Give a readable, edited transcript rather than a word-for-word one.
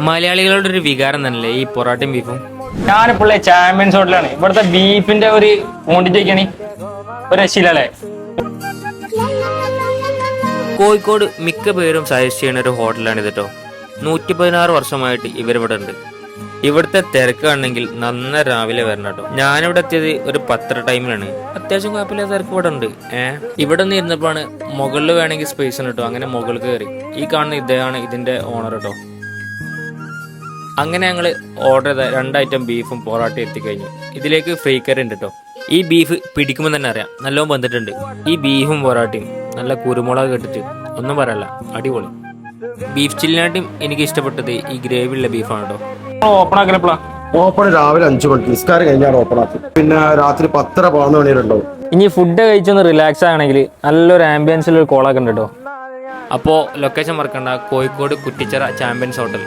മലയാളികളുടെ ഒരു വികാരം തന്നെയല്ലേ ഈ പൊറാട്ടയും ബീഫും. ഞാനിപ്പോൾ ചാമ്പ്യൻസ് ഹോട്ടലാണ്. ഇവിടുത്തെ ബീഫിന്റെ ഒരു ക്വാണ്ടിറ്റി ഒക്കെയാണ് ഒരു രക്ഷയില്ലല്ലേ. കോഴിക്കോട് മിക്ക പേരും സജസ്റ്റ് ചെയ്യുന്ന ഒരു ഹോട്ടലാണ് ഇത് കേട്ടോ. 116 വർഷമായിട്ട് ഇവരിവിടെ ഉണ്ട്. ഇവിടുത്തെ തിരക്കാണെങ്കിൽ നന്ന രാവിലെ വരണം കേട്ടോ. ഞാനിവിടെ എത്തിയത് ഒരു 10 ടൈമിലാണ്. അത്യാവശ്യം കുഴപ്പമില്ലാത്ത തിരക്ക് ഇവിടെ ഉണ്ട്. ഇവിടെ നിന്ന് ഇരുന്നപ്പോഴാണ് മുകളിൽ വേണമെങ്കിൽ സ്പേസ് ഉണ്ട് കേട്ടോ. അങ്ങനെ മുകളിൽ കയറി. ഈ കാണുന്ന ഇദ്ദേഹമാണ് ഇതിന്റെ ഓണർ കേട്ടോ. അങ്ങനെ ഞങ്ങൾ ഓർഡർ ചെയ്ത 2 ഐറ്റം ബീഫും പൊറാട്ടയും എത്തിക്കഴിഞ്ഞു. ഇതിലേക്ക് ഫ്രീ കറി ഉണ്ട് കേട്ടോ. ഈ ബീഫ് പിടിക്കുമ്പോൾ തന്നെ അറിയാം നല്ലോണം വന്നിട്ടുണ്ട്. ഈ ബീഫും പൊറാട്ടയും നല്ല കുരുമുളക് കെട്ടിട്ട് ഒന്നും പറയല്ല, അടിപൊളി. ബീഫ് ചില്ലിനായിട്ടും എനിക്ക് ഇഷ്ടപ്പെട്ടത് ഈ ഗ്രേവി ഉള്ള ബീഫാണ് കേട്ടോ. ഓപ്പൺ ആക്കലപ്പോഴാ? ഓപ്പൺ രാവിലെ 5 മണിക്ക് നിസ്കാരം കഴിഞ്ഞാൽ ഓപ്പൺ ആക്കും. പിന്നെ രാത്രി 10-11 മണി വരെ ഉണ്ടാവും. ഇനി ഫുഡ് കഴിച്ചൊന്ന് റിലാക്സ് ആണെങ്കിൽ നല്ലൊരു ആംബിയൻസിലൊരു കോളൊക്കെ ഉണ്ട് കേട്ടോ. അപ്പോൾ ലൊക്കേഷൻ മറക്കണ്ട, കോഴിക്കോട് കുറ്റിച്ചിറ ചാമ്പ്യൻസ് ഹോട്ടൽ.